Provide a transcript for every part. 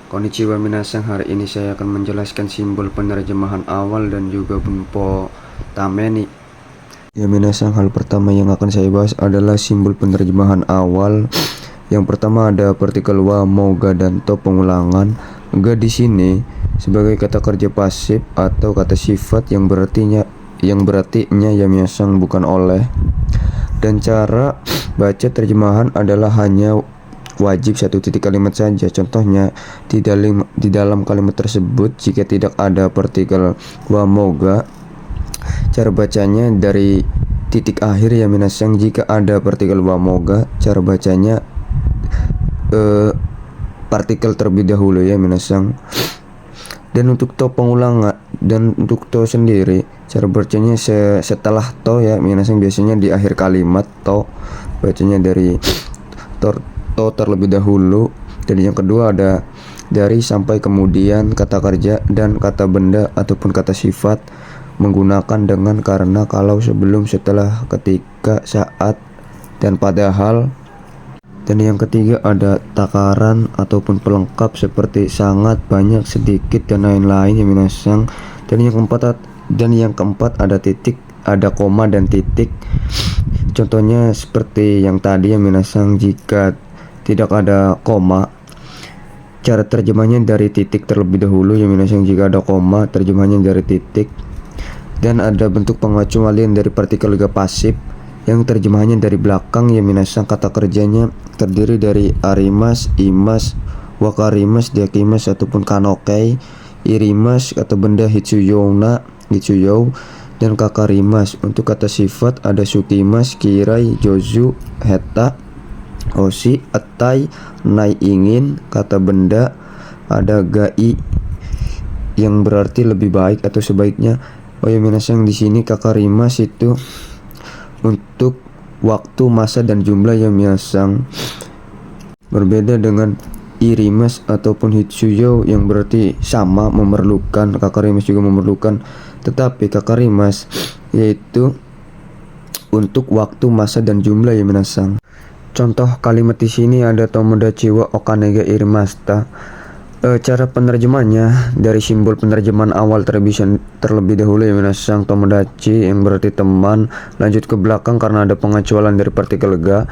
Konnichiwa minasan, hari ini saya akan menjelaskan simbol penerjemahan awal dan juga bunpo tameni. Ya minasan, hal pertama yang akan saya bahas adalah simbol penerjemahan awal. Yang pertama ada partikel wa, mo, ga, dan to pengulangan. Ga di sini sebagai kata kerja pasif atau kata sifat yang berartinya ya minasan bukan oleh. Dan cara baca terjemahan adalah hanya wajib satu titik kalimat saja. Contohnya di dalam kalimat tersebut jika tidak ada partikel wa, moga, cara bacanya dari titik akhir ya minasang. Jika ada partikel wa, moga, cara bacanya partikel terlebih dahulu ya minasang. Dan untuk to pengulangan dan untuk to sendiri cara bacanya setelah to ya minasang, biasanya di akhir kalimat to bacanya dari to terlebih dahulu. Dan yang kedua ada dari sampai kemudian kata kerja dan kata benda ataupun kata sifat menggunakan dengan, karena, kalau, sebelum, setelah, ketika, saat, dan padahal. Dan yang ketiga ada takaran ataupun pelengkap seperti sangat, banyak, sedikit, dan lain-lain ya minasang. Dan yang keempat ada titik, ada koma dan titik. Contohnya seperti yang tadi ya minasang, jika tidak ada koma, cara terjemahnya dari titik terlebih dahulu ya minasang. Jika ada koma, terjemahnya dari titik. Dan ada bentuk pengecualian dari partikel ga pasif yang terjemahannya dari belakang ya minasang. Kata kerjanya terdiri dari arimas, imas, wakarimas, diakimas ataupun kanokei, irimas atau benda hitsuyou, dan kakarimas. Untuk kata sifat ada sukimas, kirai, jozu, heta, oshi, atai, nai, ingin. Kata benda ada gai yang berarti lebih baik atau sebaiknya. Oh ya minasang, di sini kakarimas itu untuk waktu, masa, dan jumlah ya minasang. Berbeda dengan irimas ataupun hitsuyou yang berarti sama, memerlukan. Kakarimas juga memerlukan, tetapi kakarimas yaitu untuk waktu, masa, dan jumlah ya minasang. Contoh kalimat di sini ada tomodachi wa okanega irimashita. Cara penerjemahnya dari simbol penerjemahan awal terlebih dahulu ya minasang. Tomodachi yang berarti teman, lanjut ke belakang karena ada pengecualian dari partikel ga.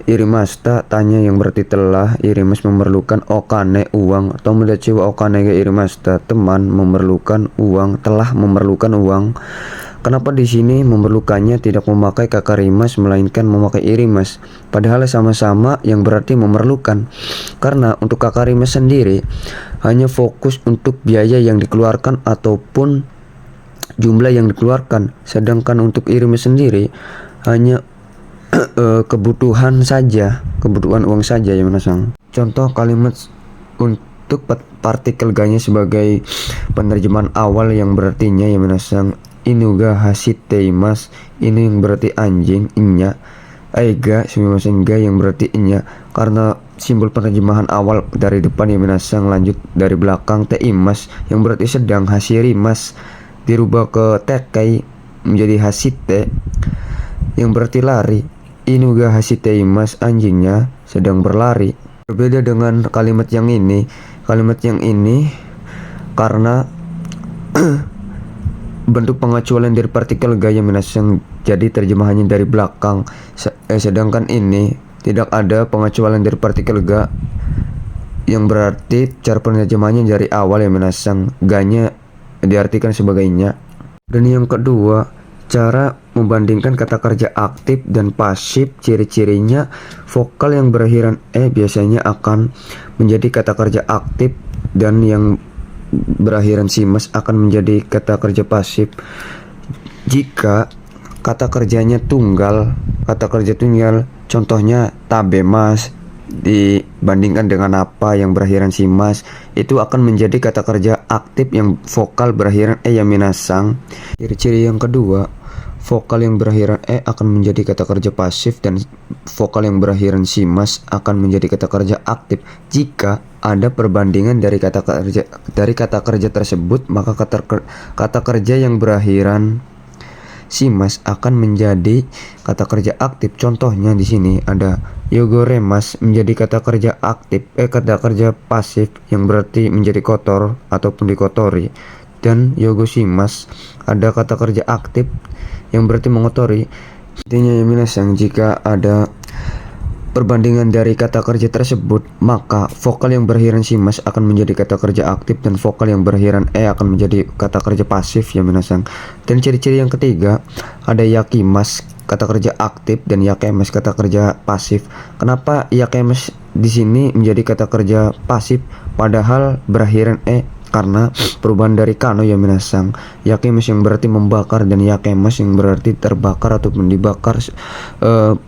Irimashita tanya yang berarti telah, irimas memerlukan, okane uang. Tomodachi wa okanega irimashita, teman memerlukan uang, telah memerlukan uang. Kenapa di sini memerlukannya tidak memakai kakarimas melainkan memakai irimas, padahal sama-sama yang berarti memerlukan? Karena untuk kakarimas sendiri hanya fokus untuk biaya yang dikeluarkan ataupun jumlah yang dikeluarkan, sedangkan untuk irimas sendiri hanya kebutuhan uang saja ya minasang. Contoh kalimat untuk partikel ga-nya sebagai penerjemahan awal yang berartinya ya minasang, inuga hasiteimas, ini yang berarti anjing, inya. Aiga sumimasen, ga yang berarti inya. Karena simbol penerjemahan awal dari depan ya minasang, lanjut dari belakang teimas yang berarti sedang, hasirimas dirubah ke tekai menjadi hasite yang berarti lari. Inuga hasiteimas, anjingnya sedang berlari. Berbeda dengan kalimat yang ini karena bentuk pengecualian dari partikel ga ya minasang, jadi terjemahannya dari belakang. Sedangkan ini tidak ada pengecualian dari partikel ga yang berarti cara penerjemahannya dari awal ya minasang, ga-nya diartikan sebagai nya. Dan yang kedua, cara membandingkan kata kerja aktif dan pasif. Ciri-cirinya, vokal yang berakhiran biasanya akan menjadi kata kerja aktif dan yang berakhiran simas akan menjadi kata kerja pasif. Jika kata kerja tunggal, contohnya tabemas dibandingkan dengan apa yang berakhiran simas, itu akan menjadi kata kerja aktif yang vokal berakhiran ya minasang. Ciri-ciri yang kedua, vokal yang berakhiran akan menjadi kata kerja pasif dan vokal yang berakhiran simas akan menjadi kata kerja aktif. Jika ada perbandingan dari kata kerja tersebut, maka kata kerja yang berakhiran shimas akan menjadi kata kerja aktif. Contohnya di sini ada yogoremas menjadi kata kerja aktif, kata kerja pasif yang berarti menjadi kotor ataupun dikotori. Dan yogoshimas ada kata kerja aktif yang berarti mengotori. Intinya ya minasang, jika ada perbandingan dari kata kerja tersebut, maka vokal yang berakhiran shimas akan menjadi kata kerja aktif dan vokal yang berakhiran akan menjadi kata kerja pasif ya minasang. Dan ciri-ciri yang ketiga ada yakimas kata kerja aktif dan yakemas kata kerja pasif. Kenapa yakemas di sini menjadi kata kerja pasif padahal berakhiran karena perubahan dari kano ya minasang. Yakemas yang berarti membakar dan yakemas yang berarti terbakar ataupun dibakar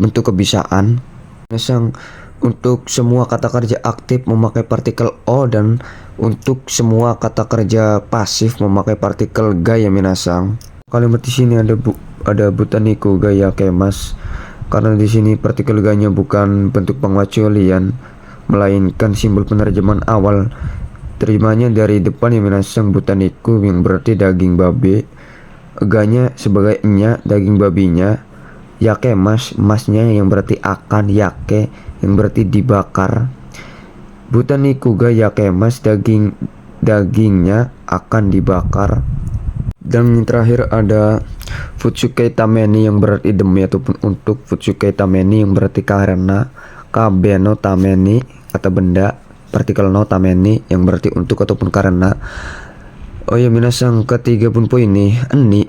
bentuk kebisaan. Minasang, untuk semua kata kerja aktif memakai partikel o dan untuk semua kata kerja pasif memakai partikel ga ya minasang. Kalimat di sini ada butaniku ga yakemas karena di sini partikel ga-nya bukan bentuk pengecualian melainkan simbol penerjemahan awal. Terjemahannya dari depan ya minasang, butaniku yang berarti daging babi, ga-nya sebagai nya daging babinya, yakemas masnya yang berarti akan, yake yang berarti dibakar. Butaniku ga yakemas dagingnya akan dibakar. Dan yang terakhir ada futsuke tameni yang berarti demi ataupun untuk, futsuke tameni yang berarti karena, kabe no tameni kata benda, partikel no tameni yang berarti untuk ataupun karena. Oh ya minasang, ketiga pun ini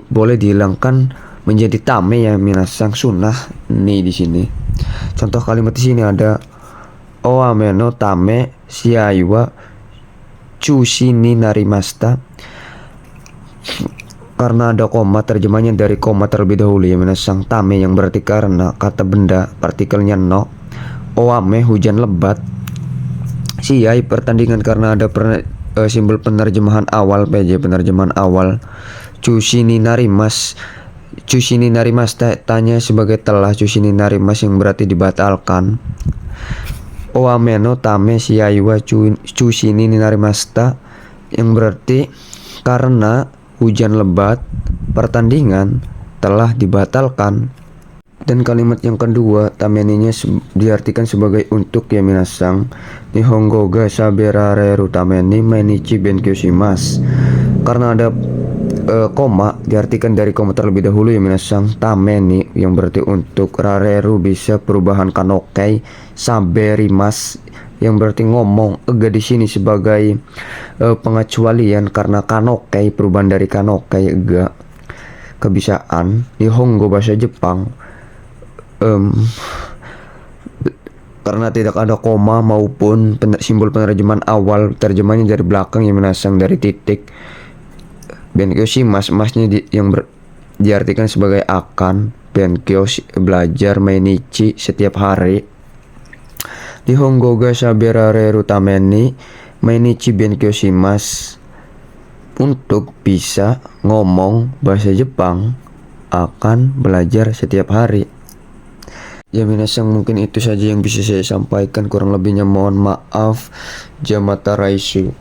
boleh dihilangkan menjadi tame ya minasang, sunnah nih di sini. Contoh kalimat di sini ada oame no tame shiai wa chushi ni narimashita. Karena ada koma, terjemahnya dari koma terlebih dahulu ya minasang. Tame yang berarti karena, kata benda, partikelnya no. Oame hujan lebat. Shiai pertandingan karena ada simbol penerjemahan awal, PJ penerjemahan awal. Chushi ni narimashita tanya sebagai telah, chushi ni narimas yang berarti dibatalkan. Oame no tame shiai wa chushi ni narimashita yang berarti karena hujan lebat pertandingan telah dibatalkan. Dan kalimat yang kedua tameninya diartikan sebagai untuk ya minasang. Nihongo ga saberareru tameni mainichi benkyo shimasu. Karena ada koma diartikan dari koma terlebih dahulu ya minasang. Tameni yang berarti untuk, rareru bisa perubahan kanokei, saberimas yang berarti ngomong. Ega di sini sebagai pengecualian karena kanokei perubahan dari kanokei, ega kebisaan. Nihongo bahasa Jepang karena tidak ada koma maupun simbol penerjemahan awal, terjemahnya dari belakang yang minasang, dari titik. Benkyo shimasu masnya yang diartikan sebagai akan, benkyo belajar, mainichi setiap hari. Nihongo ga saberareru tameni mainichi benkyo shimasu untuk bisa ngomong bahasa Jepang akan belajar setiap hari. Ya minasang, mungkin itu saja yang bisa saya sampaikan, kurang lebihnya mohon maaf. Jamata Raisu.